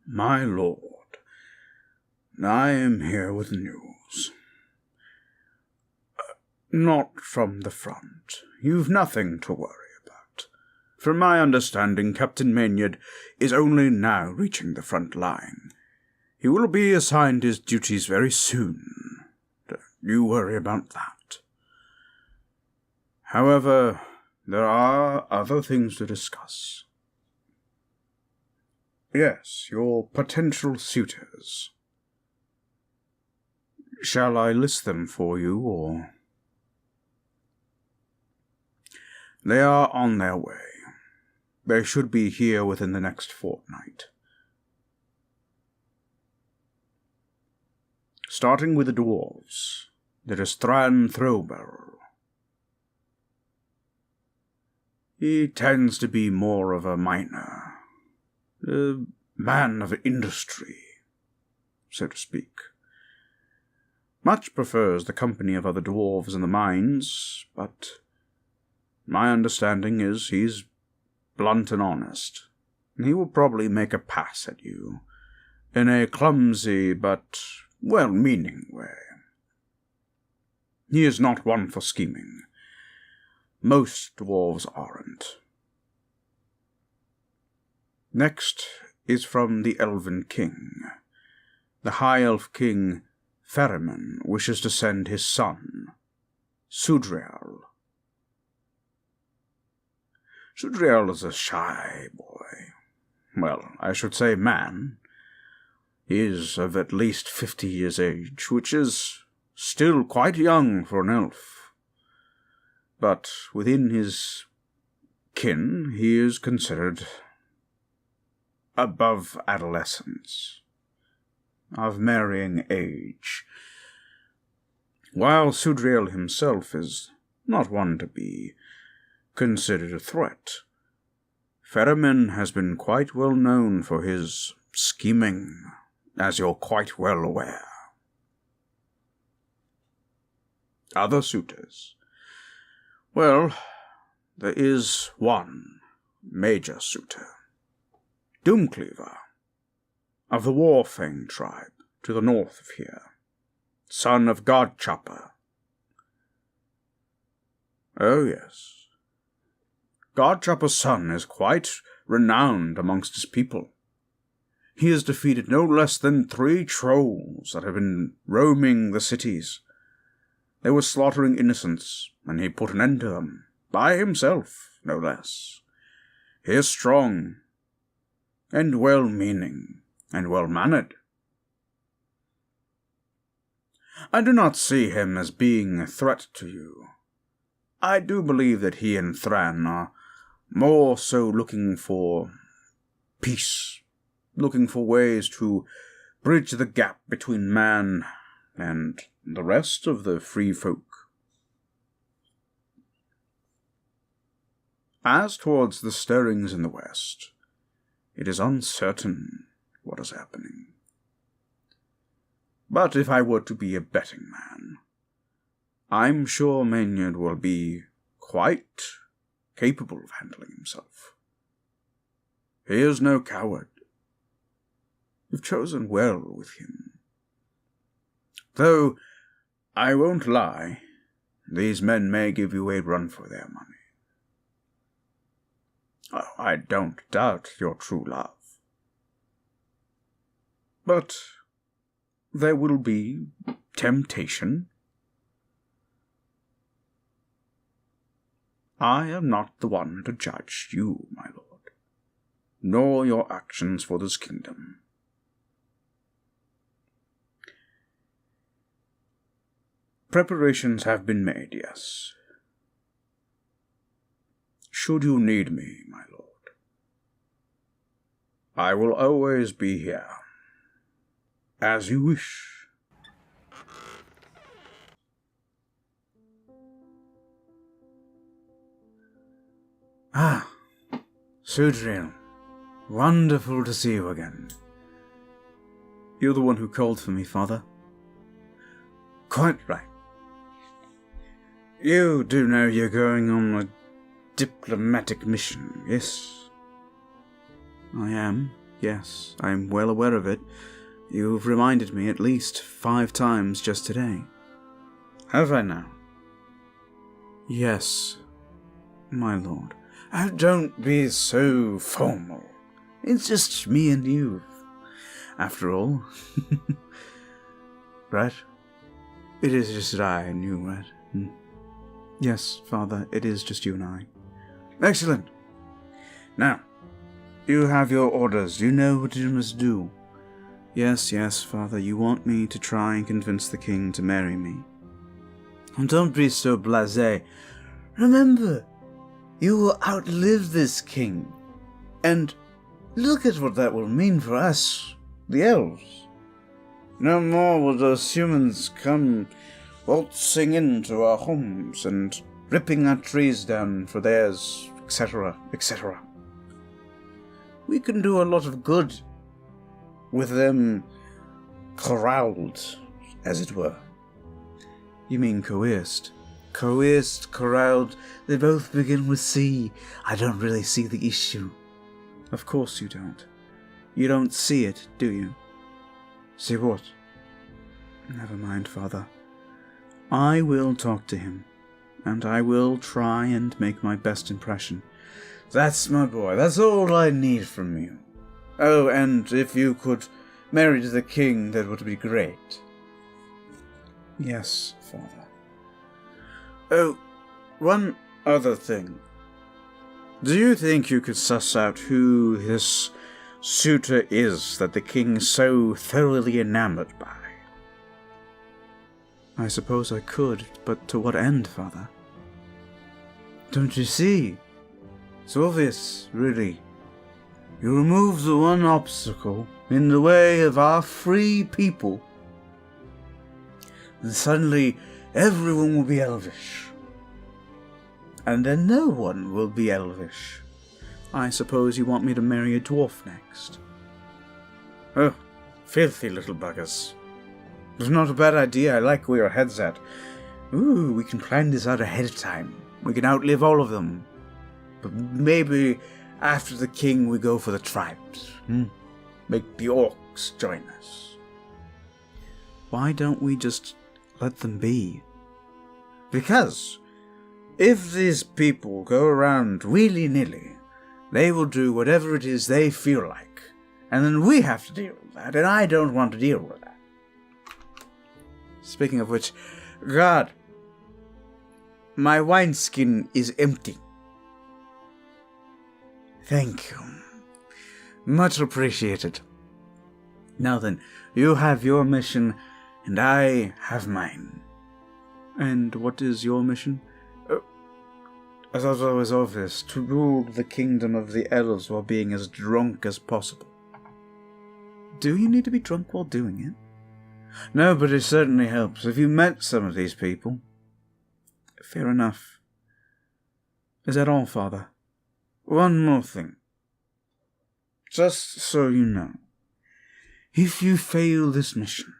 My lord, I am here with news. Not from the front. You've nothing to worry about. From my understanding, Captain Maynard is only now reaching the front line. He will be assigned his duties very soon. Don't you worry about that. However, there are other things to discuss. Yes, your potential suitors. Shall I list them for you, or... They are on their way. They should be here within the next fortnight. Starting with the dwarves, there is Thran Throwbarrel. He tends to be more of a miner, a man of industry, so to speak. Much prefers the company of other dwarves in the mines, but my understanding is he's blunt and honest, and he will probably make a pass at you, in a clumsy but well-meaning way. He is not one for scheming. Most dwarves aren't. Next is from the Elven King. The High Elf King, Ferryman, wishes to send his son, Sudriel. Sudriel is a shy boy. Well, I should say man. He is of at least 50 years' age, which is still quite young for an elf. But within his kin, he is considered above adolescence, of marrying age, while Sudriel himself is not one to be considered a threat. Ferryman has been quite well known for his scheming, as you're quite well aware. Other suitors. Well, there is one major suitor, Doomcleaver, of the Warfang tribe to the north of here, son of Godchopper. Oh yes, Godchopper's son is quite renowned amongst his people. He has defeated no less than 3 trolls that have been roaming the cities. They were slaughtering innocents, and he put an end to them, by himself, no less. He is strong, and well-meaning, and well-mannered. I do not see him as being a threat to you. I do believe that he and Thran are more so looking for peace, looking for ways to bridge the gap between man and the rest of the free folk. As towards the stirrings in the west, it is uncertain what is happening. But if I were to be a betting man, I'm sure Maynard will be quite capable of handling himself. He is no coward. You've chosen well with him. Though, I won't lie, these men may give you a run for their money. Oh, I don't doubt your true love. But there will be temptation. I am not the one to judge you, my lord, nor your actions for this kingdom. Preparations have been made, yes. Should you need me, my lord, I will always be here, as you wish. Ah, Sudriel, wonderful to see you again. You're the one who called for me, father? Quite right. You do know you're going on a diplomatic mission, yes? I am, Yes, I'm well aware of it. You've reminded me at least 5 times just today. Have I now? Yes, my lord. Don't be so formal. It's just me and you, after all. Right? It is just I and you, right? Yes, Father, it is just you and I. Excellent. Now, you have your orders. You know what you must do. Yes, Father, you want me to try and convince the king to marry me. And don't be so blasé. Remember, you will outlive this king. And look at what that will mean for us, the elves. No more will those humans come waltzing into our homes and ripping our trees down for theirs, etc., etc. We can do a lot of good with them corralled, as it were. You mean coerced? Coerced, corralled, they both begin with C. I don't really see the issue. Of course you don't. You don't see it, do you? See what? Never mind, Father. I will talk to him, and I will try and make my best impression. That's my boy. That's all I need from you. Oh, and if you could marry the king, that would be great. Yes, Father. Oh, one other thing. Do you think you could suss out who this suitor is that the king is so thoroughly enamored by? I suppose I could, but to what end, Father? Don't you see? It's obvious, really. You remove the one obstacle in the way of our free people, and suddenly everyone will be elvish. And then no one will be elvish. I suppose you want me to marry a dwarf next. Oh, filthy little buggers. It's not a bad idea. I like where your head's at. Ooh, we can plan this out ahead of time. We can outlive all of them. But maybe after the king we go for the tribes. Make the orcs join us. Why don't we just let them be? Because if these people go around willy-nilly, they will do whatever it is they feel like. And then we have to deal with that, and I don't want to deal with that. Speaking of which, God, my wineskin is empty. Thank you. Much appreciated. Now then, you have your mission, and I have mine. And what is your mission? I thought it was obvious. To rule the kingdom of the elves while being as drunk as possible. Do you need to be drunk while doing it? No, but it certainly helps. Have you met some of these people? Fair enough. Is that all, Father? One more thing. Just so you know. If you fail this mission,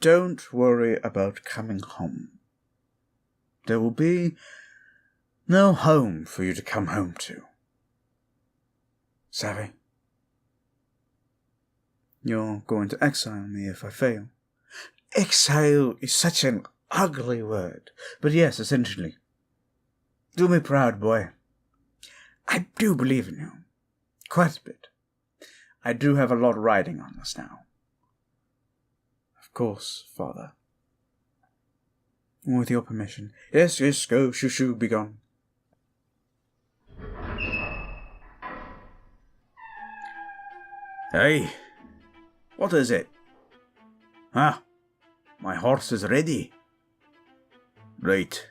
don't worry about coming home. There will be no home for you to come home to. Savvy? You're going to exile me if I fail. Exile is such an ugly word. But yes, essentially. Do me proud, boy. I do believe in you. Quite a bit. I do have a lot riding on this now. Of course, Father. With your permission. Yes, go, shoo, be gone. Hey, what is it? My horse is ready. Right.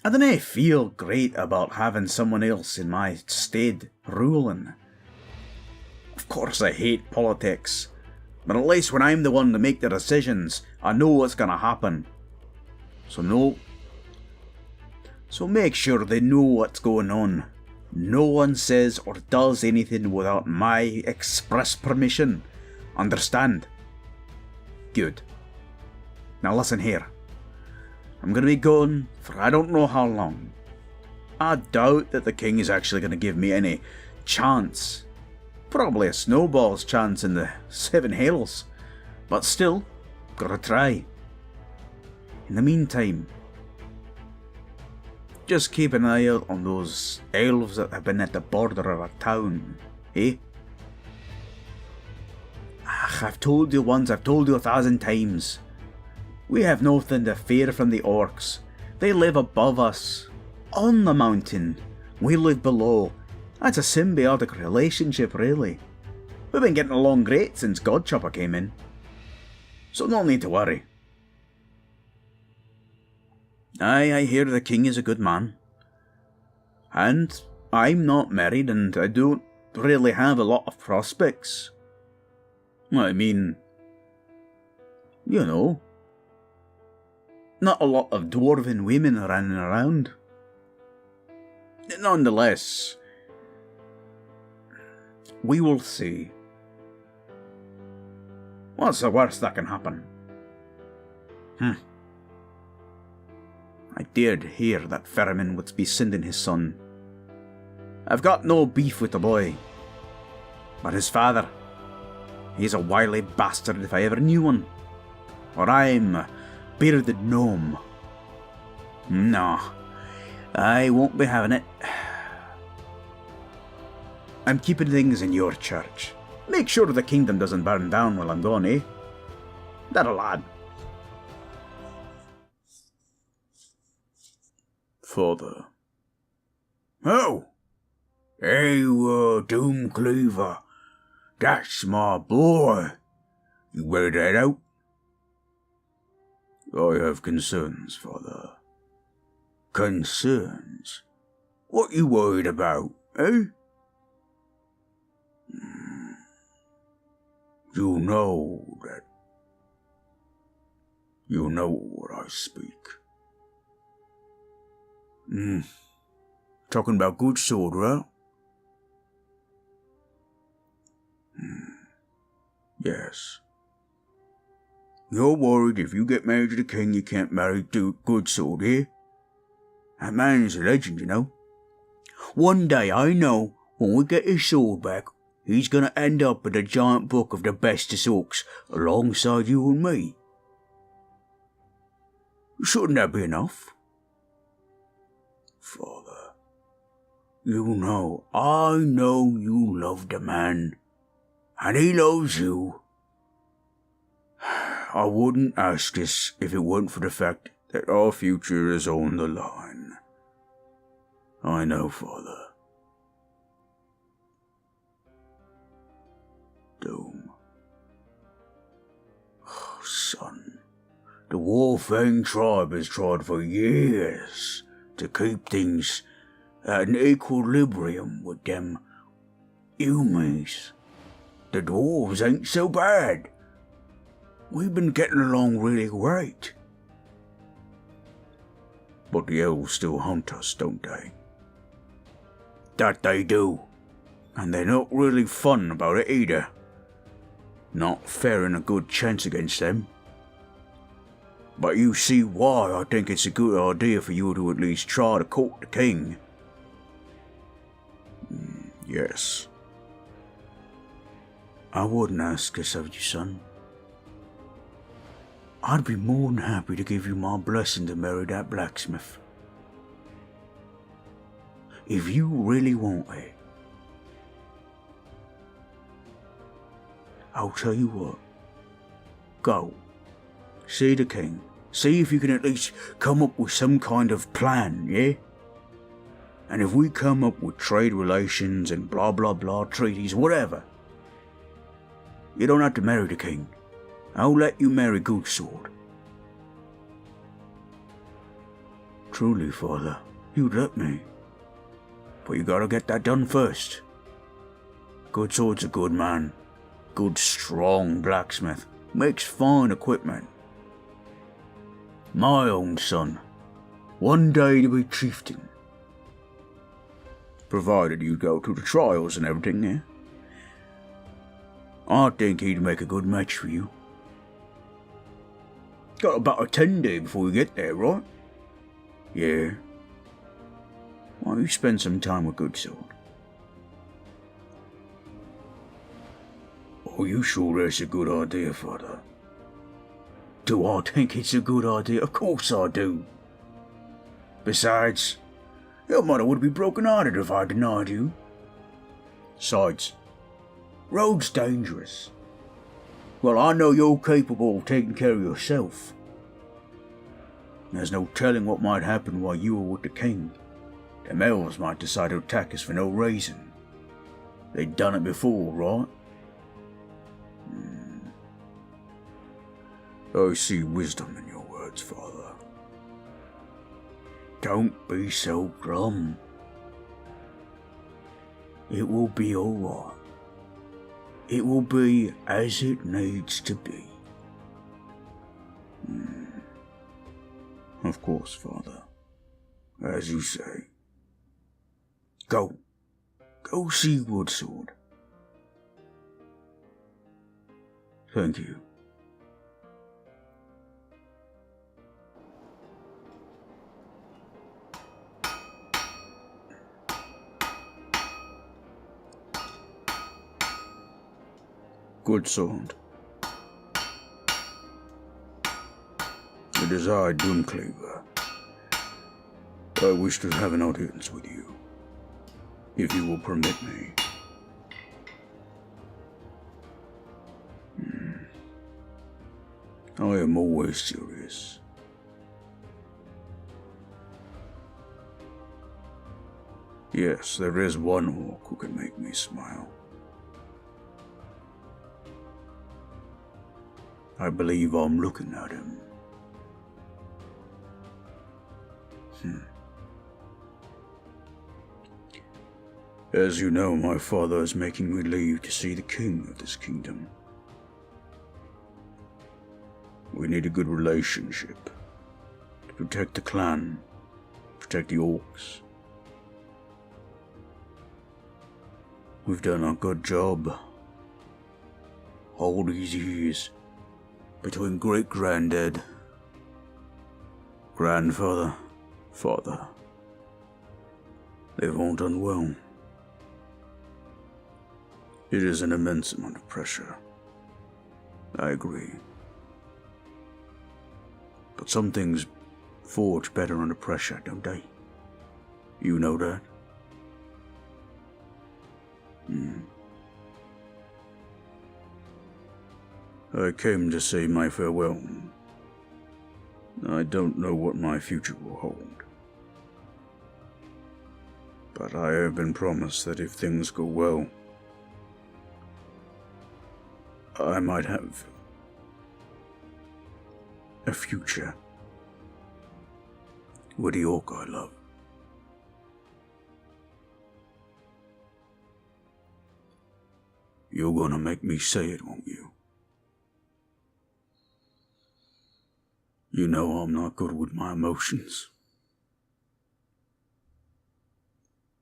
I don't feel great about having someone else in my stead ruling. Of course I hate politics, but at least when I'm the one to make the decisions, I know what's gonna happen. So make sure they know what's going on. No one says or does anything without my express permission. Understand? Good. Now listen here. I'm going to be gone for I don't know how long. I doubt that the king is actually going to give me any chance. Probably a snowball's chance in the 7 hells. But still, gotta try. In the meantime, just keep an eye out on those elves that have been at the border of our town, eh? I've told you once, I've told you 1,000 times. We have nothing to fear from the orcs. They live above us, on the mountain. We live below. That's a symbiotic relationship, really. We've been getting along great since Godchopper came in. So no need to worry. Aye, I hear the king is a good man. And I'm not married and I don't really have a lot of prospects. I mean, you know, not a lot of dwarven women running around. Nonetheless, we will see. What's the worst that can happen? I did hear that Ferriman would be sending his son. I've got no beef with the boy, but his father, he's a wily bastard if I ever knew one. Or I'm a bearded gnome. No, I won't be having it. I'm keeping things in your church. Make sure the kingdom doesn't burn down while I'm gone, eh? That a lad. Father. Oh! Hey, Doomcleaver. That's my boy. You wear that out? I have concerns, Father. Concerns? What you worried about, eh? You know that. You know what I speak. Talking about good sword, right? Yes. You're worried if you get married to the king you can't marry to good sword, eh? That man's a legend, you know. One day I know when we get his sword back, he's gonna end up in the giant book of the bestest orcs alongside you and me. Shouldn't that be enough? Father, you know, I know you love the man, and he loves you. I wouldn't ask this if it weren't for the fact that our future is on the line. I know, Father. Doom. Oh, son, the Warfang tribe has tried for years to keep things at an equilibrium with them humans. The dwarves ain't so bad. We've been getting along really great. But the elves still hunt us, don't they? That they do. And they're not really fun about it either. Not faring a good chance against them. But you see why I think it's a good idea for you to at least try to court the king. Yes. I wouldn't ask this of you, son. I'd be more than happy to give you my blessing to marry that blacksmith. If you really want it. I'll tell you what. Go. See the king. See if you can at least come up with some kind of plan, yeah? And if we come up with trade relations and blah blah blah treaties, whatever. You don't have to marry the king. I'll let you marry Goodsword. Truly, Father, you'd let me. But you gotta get that done first. Goodsword's a good man. Good, strong blacksmith. Makes fine equipment. My own son. One day to be chieftain. Provided you go to the trials and everything, eh? I think he'd make a good match for you. Got about a 10-day before we get there, right? Yeah. Why don't you spend some time with Goodsword? Are you sure that's a good idea, Father? Do I think it's a good idea? Of course I do. Besides, your mother would be broken-hearted if I denied you. Besides, road's dangerous. Well, I know you're capable of taking care of yourself. There's no telling what might happen while you are with the king. Them elves might decide to attack us for no reason. They've done it before, right? I see wisdom in your words, Father. Don't be so glum. It will be all right. It will be as it needs to be. Of course, Father. As you say. Go. Go see Woodsword. Thank you. Good sword. It is I, Doomcleaver. I wish to have an audience with you, if you will permit me. I am always serious. Yes, there is one orc who can make me smile. I believe I'm looking at him. As you know, my father is making me leave to see the king of this kingdom. We need a good relationship to protect the clan, protect the orcs. We've done a good job all these years between great-granddad, grandfather, father. They've all done well. It is an immense amount of pressure. I agree. But some things forge better under pressure, don't they? You know that? I came to say my farewell. I don't know what my future will hold. But I have been promised that if things go well, I might have a future with the orc I love. You're gonna make me say it, won't you? You know I'm not good with my emotions.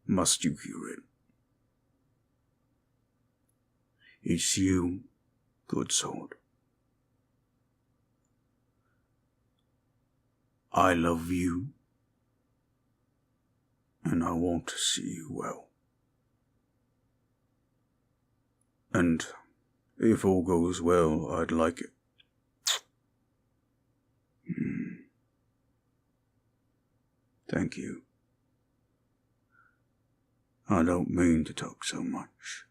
Must you hear it? It's you, good sword. I love you, and I want to see you well. And if all goes well, I'd like it. Thank you. I don't mean to talk so much.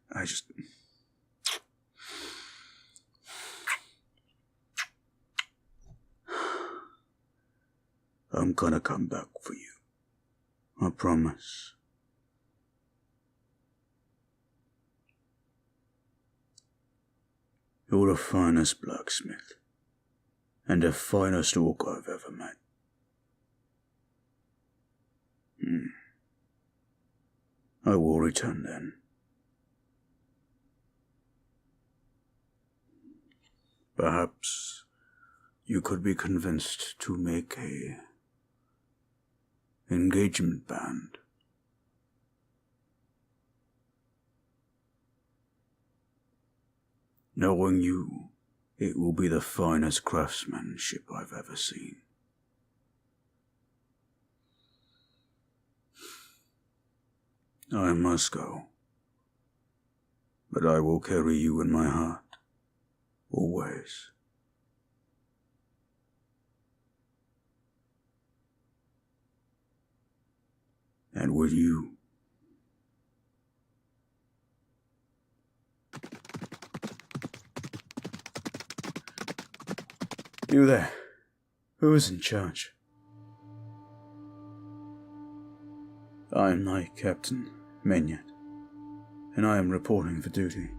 I'm gonna come back for you. I promise. You're the finest blacksmith, and the finest orc I've ever met. I will return then. Perhaps you could be convinced to make a engagement band. Knowing you, it will be the finest craftsmanship I've ever seen. I must go. but I will carry you in my heart, always. And will you? You there? Who is in charge? I am Knight-Captain Maynard, and I am reporting for duty.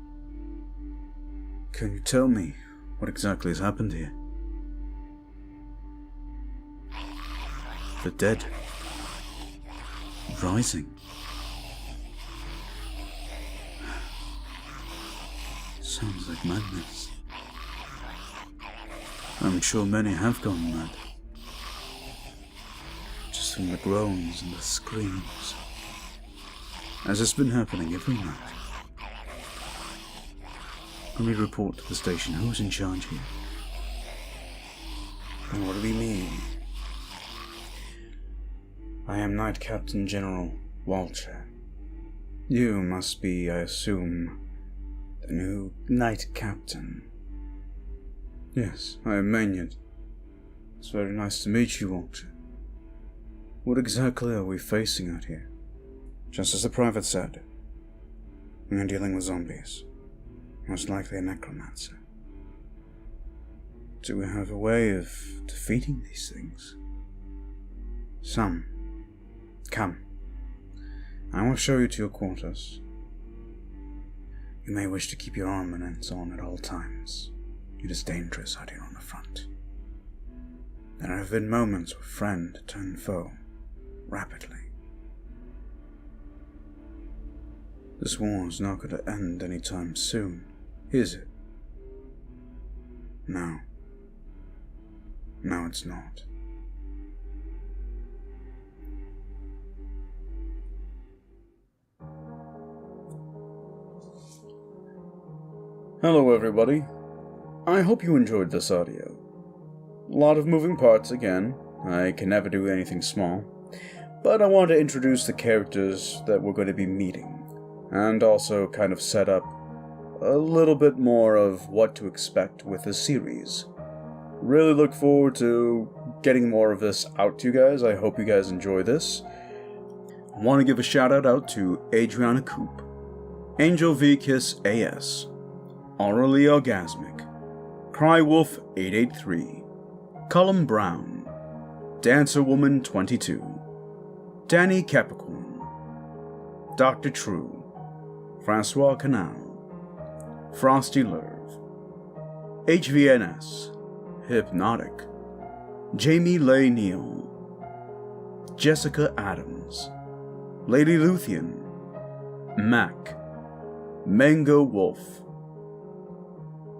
Can you tell me what exactly has happened here? The dead rising. Sounds like madness. I'm sure many have gone mad. Just from the groans and the screams. As it's been happening every night. Let me report to the station. Who's in charge here? And what do we mean? I am Knight-Captain General Walter. You must be, I assume, the new Knight Captain. Yes, I am Maynard. It's very nice to meet you, Walter. What exactly are we facing out here? Just as the private said, we are dealing with zombies. Most likely a necromancer. Do we have a way of defeating these things? Some. Come. I will show you to your quarters. You may wish to keep your armaments on at all times. It is dangerous out here on the front. There have been moments where friend turned foe, rapidly. This war is not going to end anytime soon, is it? No. No, it's not. Hello everybody. I hope you enjoyed this audio. A lot of moving parts again. I can never do anything small. But I want to introduce the characters that we're going to be meeting. And also kind of set up a little bit more of what to expect with the series. Really look forward to getting more of this out to you guys. I hope you guys enjoy this. I want to give a shout out to Adriana Coop, Angel V Kiss AS, Orally Orgasmic, Crywolf 883, Cullum Brown, Dancer Woman 22, Danny Capricorn, Dr. True, Francois Canal, Frosty Lerv, HVNS, Hypnotic, Jamie Leigh Neal, Jessica Adams, Lady Luthien, Mac, Mango Wolf,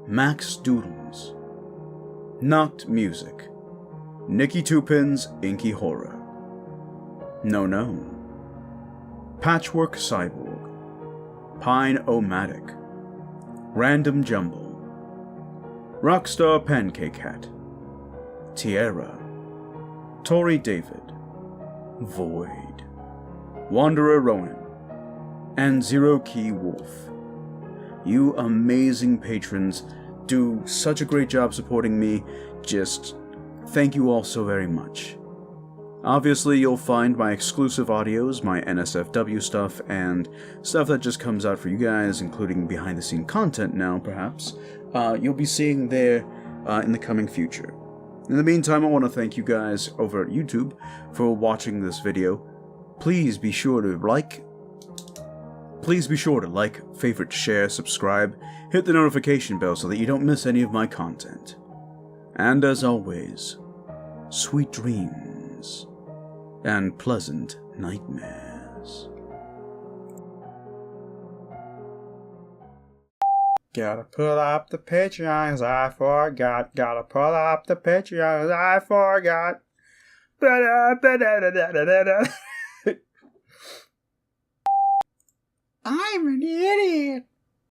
Max Doodles, Knocked Music, Nikki Tupin's Inky Horror, No, Patchwork Cyborg, Pine-O-Matic, Random Jumble, Rockstar Pancake Hat, Tierra, Tori David, Void, Wanderer Rowan, and Zero Key Wolf. You amazing patrons do such a great job supporting me. Just thank you all so very much. Obviously, you'll find my exclusive audios, my NSFW stuff, and stuff that just comes out for you guys, including behind-the-scene content now, perhaps. You'll be seeing there in the coming future. In the meantime, I want to thank you guys over at YouTube for watching this video. Please be sure to like, favorite, share, subscribe, hit the notification bell so that you don't miss any of my content. And as always, sweet dreams and pleasant nightmares. Gotta put up the Patreons, I forgot. Gotta put up the Patreons, I forgot. I'm an idiot.